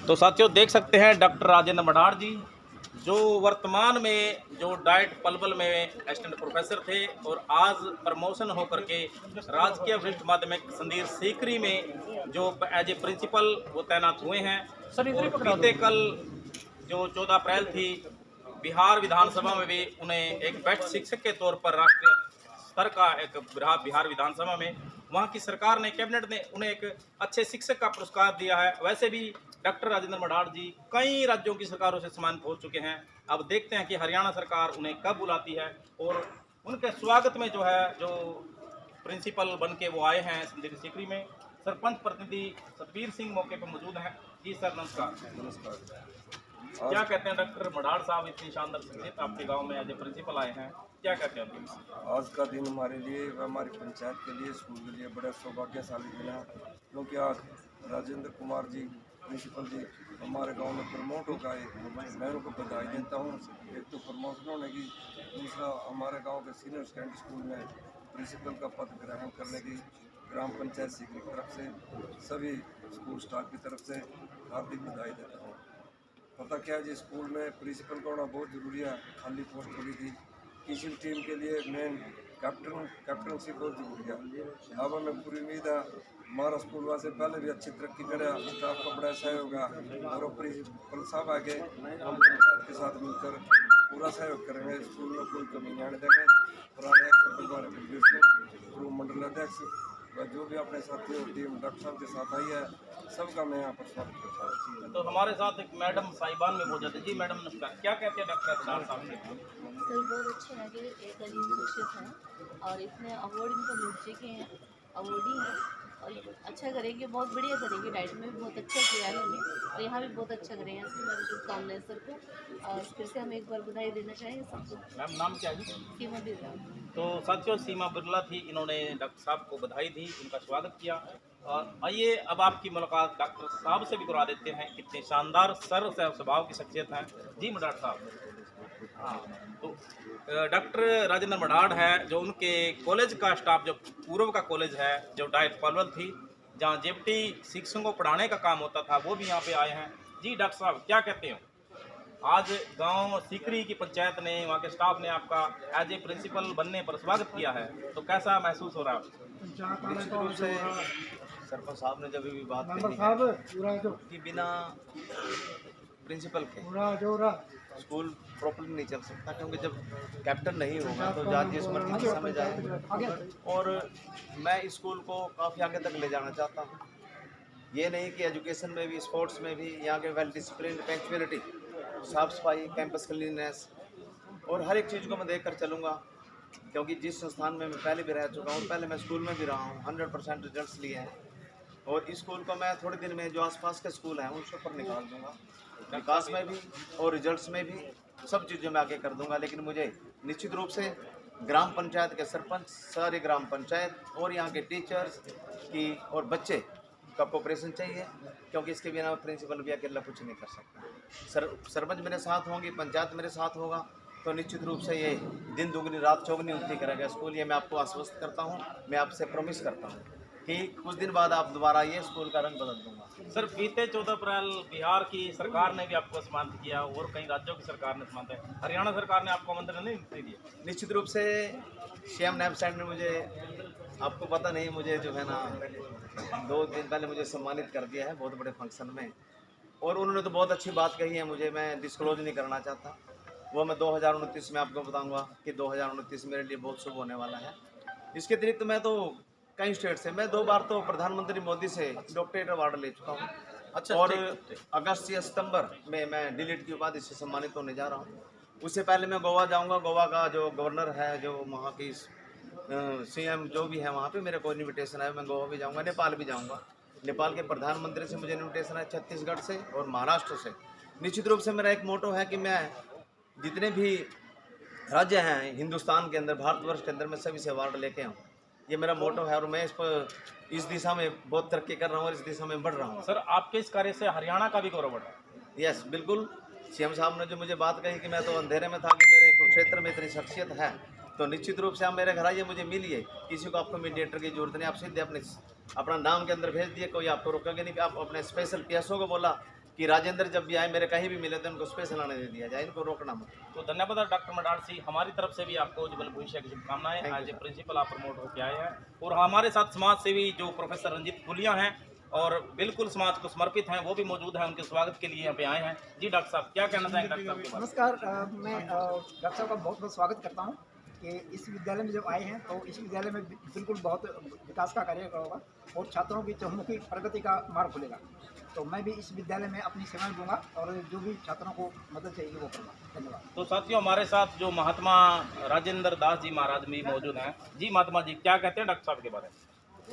तो साथियों देख सकते हैं डॉक्टर राजेंद्र मडार जी जो वर्तमान में जो डाइट पलवल में असिस्टेंट प्रोफेसर थे और आज प्रमोशन होकर के राजकीय वरिष्ठ माध्यमिक संदीर सीकरी में जो एज ए प्रिंसिपल वो तैनात हुए हैं। और बीते कल जो 14 अप्रैल थी बिहार विधानसभा में भी उन्हें एक बेस्ट शिक्षक के तौर पर राष्ट्रीय स्तर का एक बिहार विधानसभा में वहाँ की सरकार ने कैबिनेट ने उन्हें एक अच्छे शिक्षक का पुरस्कार दिया है। वैसे भी डॉक्टर राजेंद्र मडार जी कई राज्यों की सरकारों से सम्मानित हो चुके हैं। अब देखते हैं कि हरियाणा सरकार उन्हें कब बुलाती है और उनके स्वागत में जो है जो प्रिंसिपल बन के वो आए हैं संदीर सीकरी में। सरपंच प्रतिनिधि सतबीर सिंह मौके पर मौजूद हैं। जी सर नमस्कार। नमस्कार। क्या कहते हैं डॉक्टर मडार साहब, इतनी शानदार शख्सियत आपके गांव में एज ए प्रिंसिपल आए हैं, क्या कहते हैं? आज का दिन हमारे लिए व हमारी पंचायत के लिए स्कूल के लिए बड़ा सौभाग्यशाली दिन है, क्योंकि आज राजेंद्र कुमार जी प्रिंसिपल जी हमारे गांव में प्रमोट हो गए। मैं उनको बधाई देता हूं। एक तो प्रमोशन होने की, दूसरा हमारे गांव के सीनियर सेकेंडरी स्कूल में प्रिंसिपल का पद ग्रहण करने की ग्राम पंचायत सीकरी की तरफ से सभी स्कूल स्टाफ की तरफ से हार्दिक बधाई देता हूँ। पता क्या है जी, स्कूल में प्रिंसिपल का होना बहुत ज़रूरी है। खाली पोस्ट पड़ी थी, किसी भी टीम के लिए मेन कैप्टनशिप बहुत ज़रूरी है। अब हमें पूरी उम्मीद है हमारा स्कूल वैसे पहले भी अच्छी तरक्की करे, स्टाफ का बड़ा सहयोग है और प्रिंसिपल साहब आगे हम पंचायत के साथ मिलकर पूरा सहयोग करेंगे। स्कूल में कोई कमी नहीं आने देंगे। पुराने पूर्व मंडल अध्यक्ष व जो भी अपने साथी टीम डॉक्टर साहब के साथ आई है, सबका मैं यहाँ पर स्वागत करता हूँ। तो हमारे साथ एक मैडम साहिबान में मौजूद है। जी मैडम नमस्कार, क्या कहते हैं डॉक्टर मडार साहब से? सर बहुत अच्छे लगे, एक अजीब शिक्षक हैं और इसमें अवार्ड इनको मिल चुके हैं, अवार्डी हैं और अच्छा करेंगे, बहुत बढ़िया करेंगे। डाइट में भी बहुत अच्छा किया है उन्होंने और यहाँ भी बहुत अच्छा करेंगे। इसकी मेरी शुभकामनाएं सर को और फिर से हम एक बार बधाई देना चाहेंगे सबको। मैम नाम क्या है? सीमा बिरला। तो साथियों सीमा बिरला थी, इन्होंने डॉक्टर साहब को बधाई दी, उनका स्वागत किया। और आइए अब आपकी मुलाकात डॉक्टर साहब से भी करवा देते हैं। कितने शानदार सर स्वभाव की शख्सियत हैं। जी मडार साहब। हाँ, तो डॉक्टर राजेंद्र मडार है जो उनके कॉलेज का स्टाफ, जो पूर्व का कॉलेज है जो डाइट पलवल थी जहाँ जेपटी शिक्षकों को पढ़ाने का काम होता था, वो भी यहाँ पे आए हैं। जी डॉक्टर साहब क्या कहते हो? आज गांव सीकरी की पंचायत ने, वहाँ के स्टाफ ने आपका एज ए प्रिंसिपल बनने पर स्वागत किया है, तो कैसा महसूस हो रहा है? निश्चित रूप से सरपंच साहब ने जब भी बात कही कि बिना प्रिंसिपल के स्कूल प्रॉपर्ली नहीं चल सकता, क्योंकि जब कैप्टन नहीं होगा तो जातीय समर्थन दिशा में जाएगा। और मैं इस स्कूल को काफ़ी आगे तक ले जाना चाहता हूँ। ये नहीं कि एजुकेशन में भी, स्पोर्ट्स में भी यहाँ के वेल डिसिप्लिन, पंक्चुअलिटी, साफ सफाई, कैंपस क्लीननेस और हर एक चीज़ को मैं देख कर चलूँगा, क्योंकि जिस संस्थान में मैं पहले भी रह चुका हूँ, पहले मैं स्कूल में भी रहा हूँ, 100% रिजल्ट्स लिए हैं। और इस स्कूल को मैं थोड़े दिन में जो आसपास के स्कूल हैं उनके ऊपर निकाल दूँगा, विकास में भी और रिजल्ट्स में भी, सब चीज़ों में आगे कर दूँगा। लेकिन मुझे निश्चित रूप से ग्राम पंचायत के सरपंच, सारे ग्राम पंचायत और यहाँ के टीचर्स की और बच्चे का कोऑपरेशन चाहिए, क्योंकि इसके बिना प्रिंसिपल भी अकेला कुछ नहीं कर सकता। सरपंच मेरे साथ होंगी, पंचायत मेरे साथ होगा, तो निश्चित रूप से ये दिन दुगनी रात चौगनी उन्नति करेगा स्कूल। ये मैं आपको आश्वस्त करता हूँ, मैं आपसे प्रॉमिस करता हूँ कि कुछ दिन बाद आप दोबारा ये स्कूल का रंग बदल दूंगा। सर बीते 14 अप्रैल बिहार की सरकार ने भी आपको सम्मानित किया और कई राज्यों की सरकार ने सम्मानित किया, हरियाणा सरकार ने आपको आमंत्रण नहीं दिया? निश्चित रूप से सीएम नैब साहब ने मुझे, आपको पता नहीं, मुझे जो है ना 2 दिन पहले मुझे सम्मानित कर दिया है बहुत बड़े फंक्शन में। और उन्होंने तो बहुत अच्छी बात कही है, मुझे मैं डिस्क्लोज नहीं करना चाहता, वो मैं 2029 में आपको बताऊंगा कि 2029 मेरे लिए बहुत शुभ होने वाला है। इसके अतिरिक्त मैं तो कई स्टेट से, मैं 2 बार तो प्रधानमंत्री मोदी से डॉक्टरेट अवार्ड ले चुका हूँ। अच्छा, और अगस्त या सितंबर में मैं डिलीट की उपाधि से सम्मानित होने जा रहा हूँ। उससे पहले मैं गोवा जाऊँगा। गोवा का जो गवर्नर है, जो वहाँ की सीएम जो भी है, वहाँ पे मेरे को इन्विटेशन है, मैं गोवा भी जाऊँगा, नेपाल भी जाऊँगा। नेपाल के प्रधानमंत्री से मुझे इन्विटेशन है, छत्तीसगढ़ से और महाराष्ट्र से। निश्चित रूप से मेरा एक मोटो है कि मैं जितने भी राज्य हैं हिंदुस्तान के अंदर, भारतवर्ष के अंदर, मैं सभी से अवार्ड लेके आऊँ, ये मेरा मोटो है। और मैं इस दिशा में बहुत तरक्की कर रहा हूँ और इस दिशा में बढ़ रहा हूँ। सर आपके इस कार्य से हरियाणा का भी गौरव बढ़ रहा है? यस बिल्कुल। सीएम साहब ने जो मुझे बात कही कि मैं तो अंधेरे में था कि मेरे क्षेत्र में इतनी शख्सियत है, तो निश्चित रूप से आप मेरे घर आइए, मुझे मिलिए। किसी को आपको मीडिएटर की जरूरत नहीं, आप सीधे अपना नाम के अंदर भेज दिए, कोई आपको रोकेंगे नहीं। आप अपने स्पेशल पीएसओ को बोला कि राजेंद्र जब भी आए मेरे कहीं भी मिले तो उनको स्पेशल आने दे दिया जाए, इनको रोकना मत। तो धन्यवाद डॉक्टर मडार जी, हमारी तरफ से भी आपको उज्जवल भविष्य की शुभकामनाएं। एज ए प्रिंसिपल आप प्रमोट होकर आए हैं और हमारे साथ समाज सेवी जो प्रोफेसर रंजीत फुलिया हैं और बिल्कुल समाज को समर्पित हैं, वो भी मौजूद हैं। उनके स्वागत के लिए यहाँ पे आए हैं। जी डॉक्टर साहब, क्या कहना चाहेंगे डॉक्टर साहब के बारे में? नमस्कार, मैं डॉक्टर साहब का बहुत बहुत स्वागत करता हूँ कि इस विद्यालय में जब आए हैं तो इस विद्यालय में बिल्कुल बहुत विकास का कार्य होगा और छात्रों की चहुमुखी प्रगति का मार्ग खुलेगा। तो मैं भी इस विद्यालय में अपनी सेवाएं दूंगा और जो भी छात्रों को मदद चाहिए वो करूँगा। धन्यवाद। तो साथियों, हमारे साथ जो महात्मा राजेंद्र दास जी महाराज भी मौजूद हैं। जी महात्मा जी, क्या कहते हैं डॉक्टर साहब के बारे में?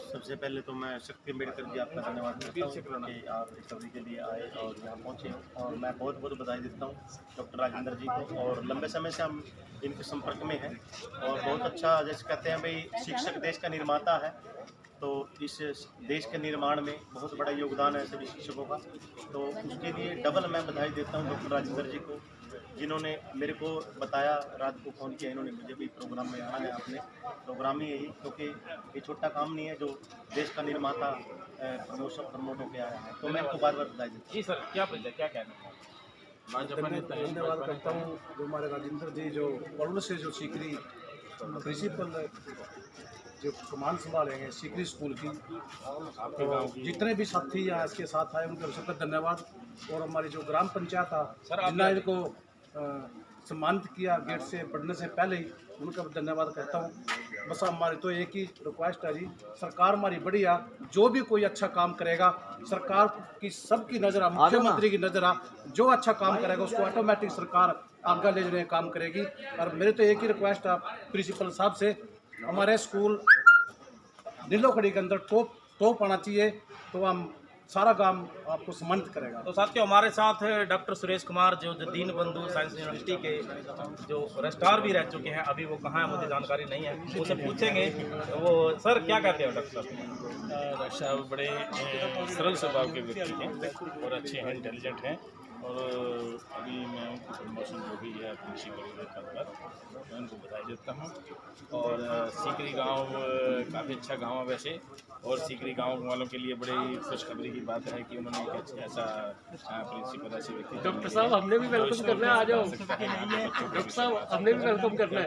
सबसे पहले तो मैं शक्ति अम्बेडकर जी आपका धन्यवाद करता हूँ कि आप इस अवधि के लिए आए और यहाँ पहुँचे, और मैं बहुत बहुत बधाई देता हूँ डॉक्टर राजेंद्र जी को। और लंबे समय से हम इनके संपर्क में हैं और बहुत अच्छा, जैसे कहते हैं भाई शिक्षक देश का निर्माता है, तो इस देश के निर्माण में बहुत बड़ा योगदान है सभी शिक्षकों का। तो उसके लिए डबल मैं बधाई देता हूँ डॉक्टर राजेंद्र जी को, जिन्होंने मेरे को बताया, रात को फ़ोन किया इन्होंने मुझे भी प्रोग्राम में आना है। आपने प्रोग्राम ही यही, क्योंकि ये छोटा काम नहीं है जो देश का निर्माता प्रमोट होकर आया है, तो मैं इनको बार बार बधाई देता हूँ। जी सर, क्या कहना है? धन्यवाद करता हूँ जो हमारे राजेंद्र जी जो पढ़ने से जो सीकरी प्रिंसिपल जो कमान संभालेंगे सीकरी स्कूल की, आपके गांव की जितने भी साथी यहाँ इसके साथ आए उनका सबका धन्यवाद। और हमारी जो ग्राम पंचायत था जिन्होंने इनको सम्मानित किया गेट से पढ़ने से पहले ही, उनका धन्यवाद करता हूँ। बस हमारी तो एक ही रिक्वेस्ट है जी, सरकार हमारी बढ़िया, जो भी कोई अच्छा काम करेगा सरकार की सबकी नज़र आ, मुख्यमंत्री की नज़र आ, जो अच्छा काम करेगा उसको ऑटोमेटिक सरकार आगे ले जाने काम करेगी। और मेरे तो एक ही रिक्वेस्ट है प्रिंसिपल साहब से, हमारे स्कूल नीलोखड़ी के अंदर टॉप आना चाहिए, तो हम सारा काम आपको सम्मानित करेगा। तो साथियों, हमारे साथ डॉक्टर सुरेश कुमार जो दीन बंधु साइंस यूनिवर्सिटी के जो रजिस्ट्रार भी रह चुके हैं, अभी वो कहाँ है मुझे जानकारी नहीं है, उनसे पूछेंगे। वो सर क्या कहते हैं डॉक्टर साहब? डॉक्टर साहब बड़े सरल स्वभाव के व्यक्ति हैं और अच्छे हैं, इंटेलिजेंट हैं। और अभी मैं उनकी प्रमोशन हो गई है प्रिंसिपल के पद पर, मैं उनको बधाई देता हूँ। और सीकरी गांव काफ़ी अच्छा गांव है वैसे, और सीकरी गांव वालों के लिए बड़ी खुशखबरी की बात है कि उन्होंने एक ऐसा प्रिंसिपल ऐसे व्यक्ति। डॉक्टर साहब हमने भी वेलकम करना है, आ जाओ डॉक्टर साहब, हमने भी वेलकम करना है।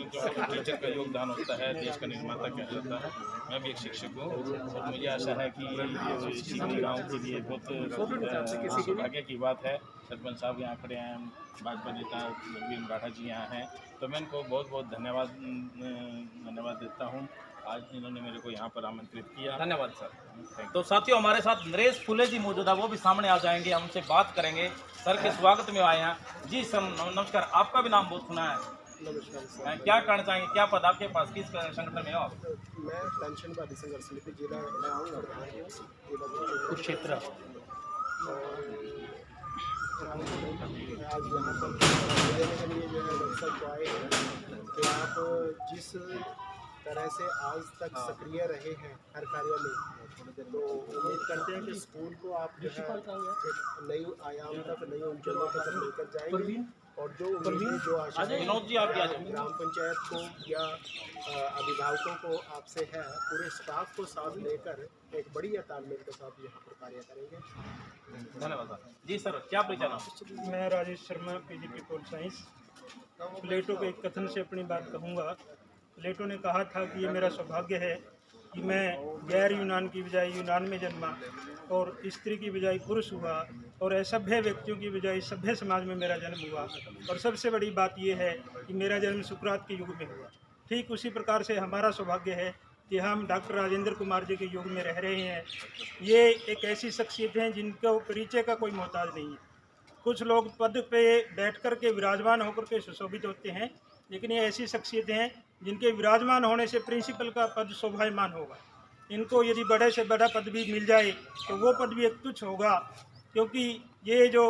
जो टीचर का योगदान होता है देश का निर्माता कहा जाता है। मैं भी एक शिक्षक हूँ और मुझे आशा है कि सीकरी गाँव के लिए बहुत सौभाग्य की बात है। सरपंच साहब यहाँ खड़े हैं, भाजपा नेता रघुवीर मराठा जी यहाँ हैं, तो मैं इनको बहुत बहुत धन्यवाद देता हूँ। आज इन्होंने मेरे को यहाँ पर आमंत्रित किया। धन्यवाद सर। तो साथियों, हमारे साथ नरेश फुले जी मौजूद है, वो भी सामने आ जाएंगे, हम उनसे बात करेंगे। सर के स्वागत में आए हैं। जी सर नमस्कार, आपका भी नाम बहुत सुना है, क्या कहना चाहेंगे, क्या पद आपके पास, किस संगठन में हो आप? मैं पेंशन वादी संघर्ष समिति जिला कुरुक्षेत्र आज यहाँ पर देने के लिए जो है डॉक्टर साहब को आए हैं कि आप जिस तरह से आज तक सक्रिय रहे हैं हर कार्य में, तो उम्मीद करते हैं कि स्कूल को आप जो है एक नई आयाम तक, नई ऊंचाइयों तक लेकर जाएंगे। और जो उम्मीदें, जो आशा विनोद जी आप ग्राम पंचायत को या अभिभावकों को आपसे है, पूरे स्टाफ को साथ लेकर एक बड़ी तालमेल के साथ यहाँ पर कार्य करेंगे। धन्यवाद सर। जी सर, क्या परिचय नाम? मैं Rajesh Sharma, PGT pol science. Plato के एक कथन से अपनी बात कहूँगा। प्लेटो ने कहा था कि ये मेरा सौभाग्य है कि मैं गैर यूनान की बजाय यूनान में जन्मा और स्त्री की बजाय पुरुष हुआ और असभ्य व्यक्तियों की बजाय सभ्य समाज में मेरा जन्म हुआ। और सबसे बड़ी बात यह है कि मेरा जन्म सुकरात के युग में हुआ। ठीक उसी प्रकार से हमारा सौभाग्य है कि हम डॉक्टर राजेंद्र कुमार जी के युग में रह रहे हैं। ये एक ऐसी शख्सियत हैं जिनका परिचय का कोई मोहताज नहीं है। कुछ लोग पद पे बैठ कर के विराजमान होकर के सुशोभित होते हैं, लेकिन ये ऐसी शख्सियतें हैं जिनके विराजमान होने से प्रिंसिपल का पद शोभायमान होगा। इनको यदि बड़े से बड़ा पद भी मिल जाए तो वो पद भी एक तुच्छ होगा, क्योंकि ये जो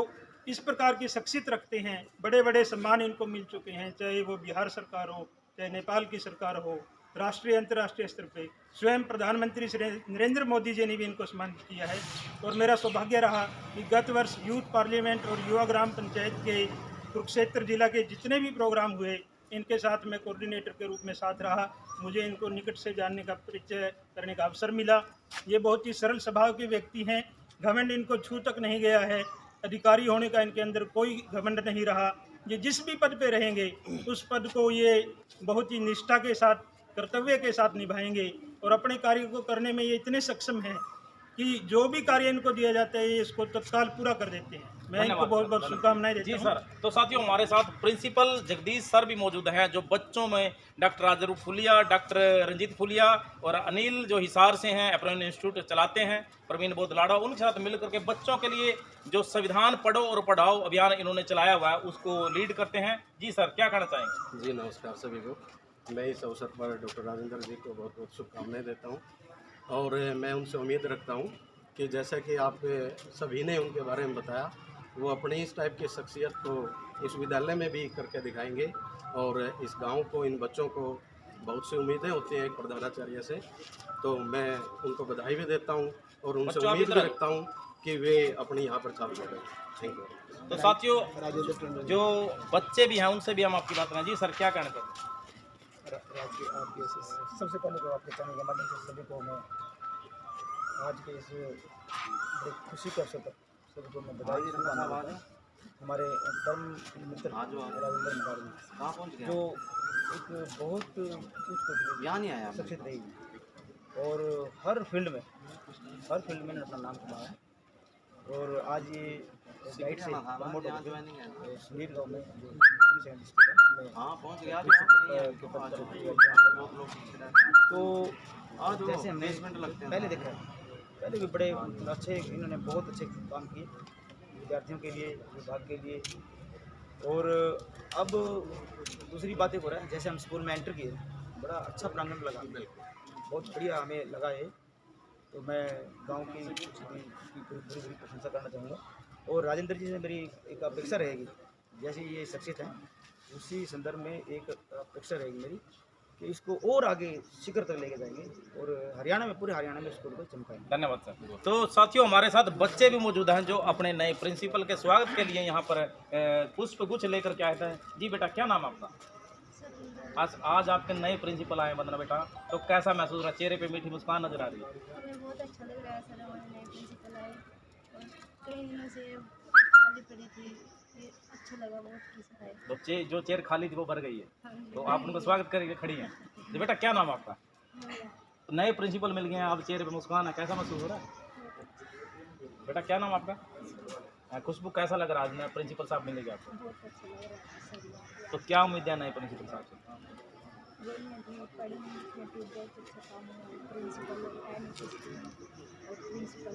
इस प्रकार की शख्सियत रखते हैं, बड़े बड़े सम्मान इनको मिल चुके हैं, चाहे वो बिहार सरकार हो, चाहे नेपाल की सरकार हो, राष्ट्रीय अंतर्राष्ट्रीय स्तर पे स्वयं प्रधानमंत्री श्री नरेंद्र मोदी जी ने भी इनको सम्मानित किया है। और मेरा सौभाग्य रहा कि गत वर्ष यूथ पार्लियामेंट और युवा ग्राम पंचायत के कुरुक्षेत्र जिला के जितने भी प्रोग्राम हुए, इनके साथ मैं कोऑर्डिनेटर के रूप में साथ रहा। मुझे इनको निकट से जानने का, परिचय करने का अवसर मिला। ये बहुत ही सरल स्वभाव के व्यक्ति हैं, घमंड इनको छू तक नहीं गया है। अधिकारी होने का इनके अंदर कोई घमंड नहीं रहा। ये जिस भी पद पे रहेंगे उस पद को ये बहुत ही निष्ठा के साथ, कर्तव्य के साथ निभाएंगे और अपने कार्य को करने में ये इतने सक्षम हैं कि जो भी कार्य इनको दिया जाता है ये इसको तत्काल पूरा कर देते हैं। मैं इनको बहुत बहुत शुभकामनाएं देता जी हूं। सर। तो साथियों, हमारे साथ प्रिंसिपल जगदीश सर भी मौजूद हैं, जो बच्चों में डॉक्टर राजरूप फुलिया, डॉक्टर रंजीत फुलिया और अनिल जो हिसार से हैं, अप्रैन इंस्टीट्यूट चलाते हैं, प्रवीण बोधलाड़ा, उनके साथ मिलकर के बच्चों के लिए जो संविधान पढ़ो और पढ़ाओ अभियान इन्होंने चलाया हुआ है उसको लीड करते हैं। जी सर, क्या कहना चाहेंगे? जी नमस्कार सभी को। मैं इस अवसर पर डॉक्टर राजेंद्र जी को बहुत बहुत शुभकामनाएं देता हूं और मैं उनसे उम्मीद रखता हूं कि जैसा कि आप सभी ने उनके बारे में बताया, वो अपनी इस टाइप की शख्सियत को इस विद्यालय में भी करके दिखाएंगे और इस गांव को, इन बच्चों को बहुत सी उम्मीदें होती हैं एक प्रधानाचार्य से, तो मैं उनको बधाई भी देता हूं और उनसे उम्मीद भी रखता हूं कि वे अपनी यहाँ पर छाप करें। Thank you. तो साथियों, जो बच्चे भी हैं उनसे भी हम आपकी बात करें। जी सर, क्या कहना चाहते हैं? सबसे पहले तो आपके चैनल के माध्यम से सभी को मैं आज के इस बड़े खुशी के अवसर पर सभी को मैं बधाई देता हूँ। हमारे परम मित्र राजेंद्र मडाड़ जी, जो एक बहुत उच्च शख्सियत रही और हर फील्ड में इन्होंने अपना नाम कमाया और आज ये गाइड से प्रमोट हो गए सुनील गाँव में जो पुलिस डिस्ट्रिक्ट है। हाँ, पहुँच गया तो जैसे हमने पहले देखा, पहले भी बड़े अच्छे, इन्होंने बहुत अच्छे काम किए विद्यार्थियों के लिए, विभाग के लिए। और अब दूसरी बातें हो रहा है, जैसे हम स्कूल में एंटर किए, बड़ा अच्छा प्रांगण लगा, बहुत बढ़िया हमें लगा है। तो मैं गांव की पूरी प्रशंसा करना चाहूँगा और राजेंद्र जी से मेरी एक अपेक्षा रहेगी, जैसे ये शख्सियत है उसी संदर्भ में एक अपेक्षा रहेगी मेरी कि इसको और आगे शिखर तक लेके जाएंगे और हरियाणा में, पूरे हरियाणा में स्कूल को चमकाएंगे। धन्यवाद सर। तो साथियों, हमारे साथ बच्चे भी मौजूद हैं जो अपने नए प्रिंसिपल के स्वागत के लिए यहाँ पर पुष्प गुच्छ लेकर के आए थे। जी बेटा, क्या नाम है आपका? आज आपके नए प्रिंसिपल आए वंदना बेटा, तो कैसा महसूस रहा? चेहरे पे मीठी मुस्कान नजर आ रही है। हमें बहुत अच्छा लग रहा है सर, हमारे नए प्रिंसिपल आए और कई दिनों से खाली पड़ी थी, ये अच्छा लगा बहुत कि सर आए। तो जो चेयर खाली थी वो भर गई है, हाँ जी। तो आप उनको स्वागत करके खड़ी हैं। जी बेटा, क्या नाम है आपका? नए प्रिंसिपल मिल गए हैं, आप चेहरे पे मुस्कान है, कैसा महसूस हो रहा है? बेटा, क्या नाम आपका? खुशबू, कैसा लग रहा है आज नए प्रिंसिपल साहब मिलेंगे आपको? बहुत अच्छा लग रहा है सर। तो क्या उम्मीद है नए प्रिंसिपल साहब से? यही है कि पढ़ी लिखी बहुत अच्छा काम है, प्रिंसिपल है नहीं और प्रिंसिपल।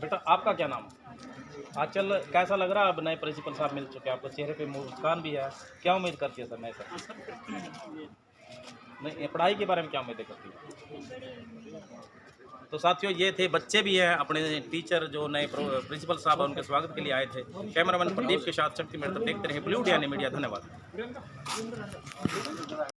बेटा, आपका क्या नाम है? आंचल, कैसा लग रहा है अब नए प्रिंसिपल साहब मिल चुके हैं, आपको चेहरे पे मुस्कान भी है, क्या उम्मीद करती है सर नए सर? नहीं, पढ़ाई के बारे में क्या उम्मीदें करती है? तो साथियों, ये थे बच्चे भी हैं, अपने टीचर जो नए प्रिंसिपल साहब उनके स्वागत के लिए आए थे। कैमरामैन प्रदीप के साथ शक्ति मेरे, देखते रहे ब्लू इंडिया मीडिया। धन्यवाद।